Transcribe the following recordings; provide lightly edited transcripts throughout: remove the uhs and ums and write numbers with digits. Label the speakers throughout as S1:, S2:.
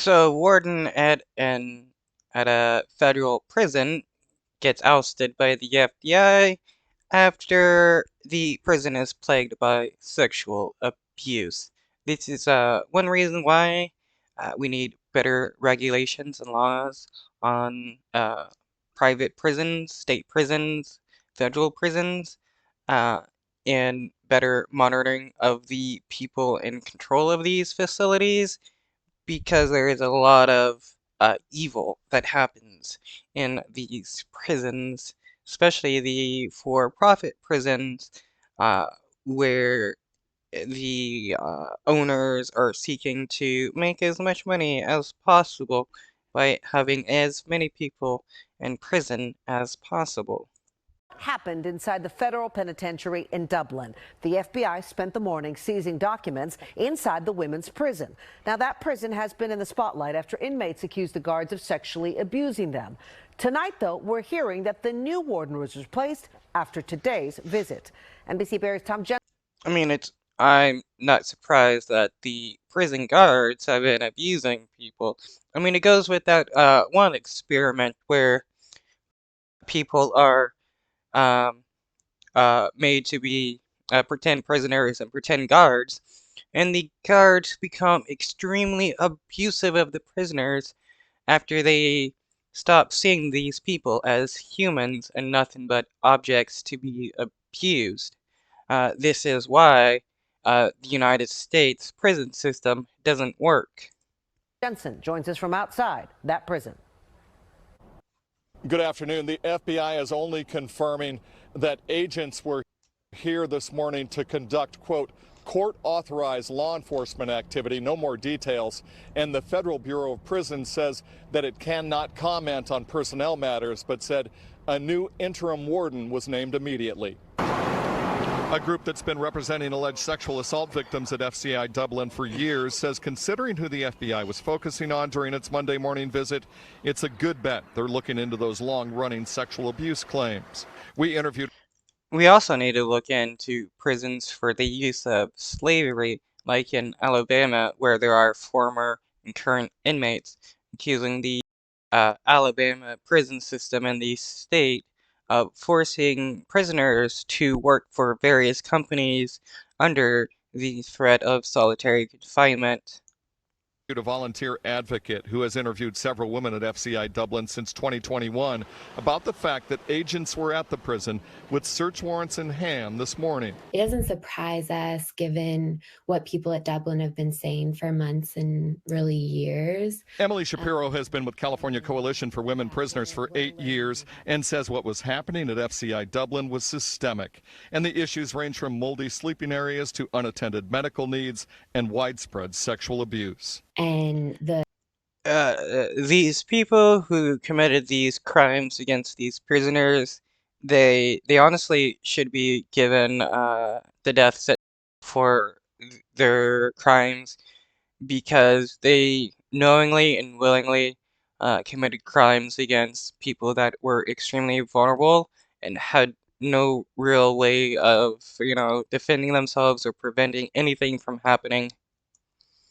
S1: So Warden at a federal prison gets ousted by the FBI after the prison is plagued by sexual abuse. This is one reason why we need better regulations and laws on private prisons, state prisons, federal prisons, uh, and better monitoring of the people in control of these facilities because there is a lot of evil that happens in these prisons, especially the for-profit prisons, uh, where the owners are seeking to make as much money as possible by having as many people in prison as possible.
S2: Happened inside the federal penitentiary in Dublin. The FBI spent the morning seizing documents inside the women's prison. Now, that prison has been in the spotlight after inmates accused the guards of sexually abusing them. Tonight, though, we're hearing that the new warden was replaced after today's visit. NBC Bears Tom Jensen.
S1: I'm not surprised that the prison guards have been abusing people. It goes with that one experiment where people are um, made to be pretend prisoners and pretend guards, and the guards become extremely abusive of the prisoners after they stop seeing these people as humans and nothing but objects to be abused. This is why the United States prison system doesn't work.
S2: Jensen joins us from outside that prison.
S3: Good afternoon. The FBI is only confirming that agents were here this morning to conduct, quote, court-authorized law enforcement activity. No more details. And the Federal Bureau of Prisons says that it cannot comment on personnel matters, but said a new interim warden was named immediately. A group that's been representing alleged sexual assault victims at FCI Dublin for years says considering who the FBI was focusing on during its Monday morning visit, it's a good bet they're looking into those long-running sexual abuse claims.
S1: We also need to look into prisons for the use of slavery, like in Alabama, where there are former and current inmates accusing the Alabama prison system and the state of forcing prisoners to work for various companies under the threat of solitary confinement.
S3: A volunteer advocate who has interviewed several women at FCI Dublin since 2021 about the fact that agents were at the prison with search warrants in hand this morning.
S4: It doesn't surprise us given what people at Dublin have been saying for months and really years.
S3: Emily Shapiro has been with California Coalition for Women Prisoners for 8 years and says what was happening at FCI Dublin was systemic. And the issues range from moldy sleeping areas to unattended medical needs and widespread sexual abuse.
S4: And
S1: these people who committed these crimes against these prisoners, they honestly should be given the death sentence for their crimes because they knowingly and willingly committed crimes against people that were extremely vulnerable and had no real way of, defending themselves or preventing anything from happening.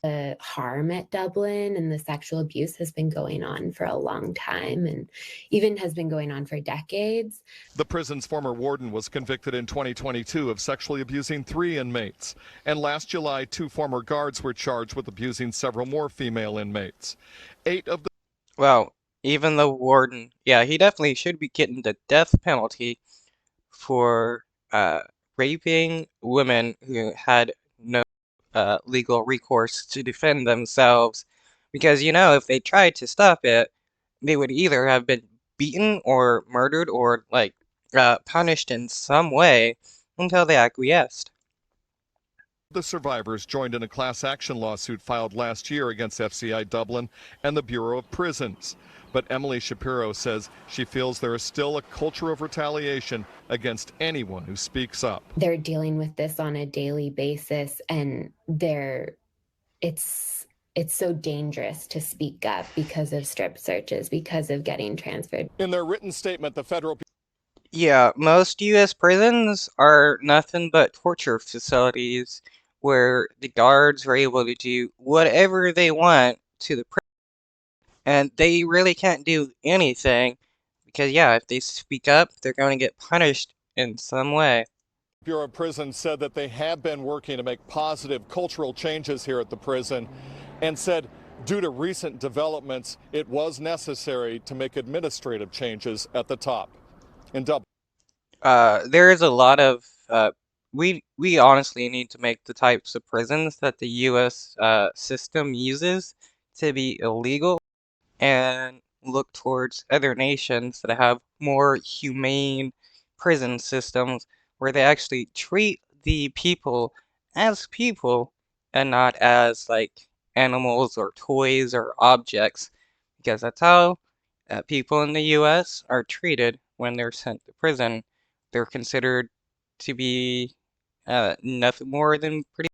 S4: the harm at Dublin and the sexual abuse has been going on for a long time and even has been going on for decades.
S3: The prison's former warden was convicted in 2022 of sexually abusing 3 inmates. And last July, 2 former guards were charged with abusing several more female inmates. 8 of the...
S1: Well, even the warden, yeah, he definitely should be getting the death penalty for raping women who had no legal recourse to defend themselves, because if they tried to stop it, they would either have been beaten or murdered or punished in some way until they acquiesced.
S3: The survivors joined in a class action lawsuit filed last year against FCI Dublin and the Bureau of Prisons. But Emily Shapiro says she feels there is still a culture of retaliation against anyone who speaks up.
S4: They're dealing with this on a daily basis, and it's so dangerous to speak up because of strip searches, because of getting transferred.
S3: In their written statement, the federal...
S1: Yeah, most U.S. prisons are nothing but torture facilities where the guards are able to do whatever they want to the And they really can't do anything because, yeah, if they speak up, they're going to get punished in some way.
S3: Bureau of Prisons said that they have been working to make positive cultural changes here at the prison and said due to recent developments, it was necessary to make administrative changes at the top. In Dublin.
S1: There is a lot of we honestly need to make the types of prisons that the U.S. System uses to be illegal and look towards other nations that have more humane prison systems where they actually treat the people and not as like animals or toys or objects, because that's how people in the US are treated when they're sent to prison. They're considered to be nothing more than pretty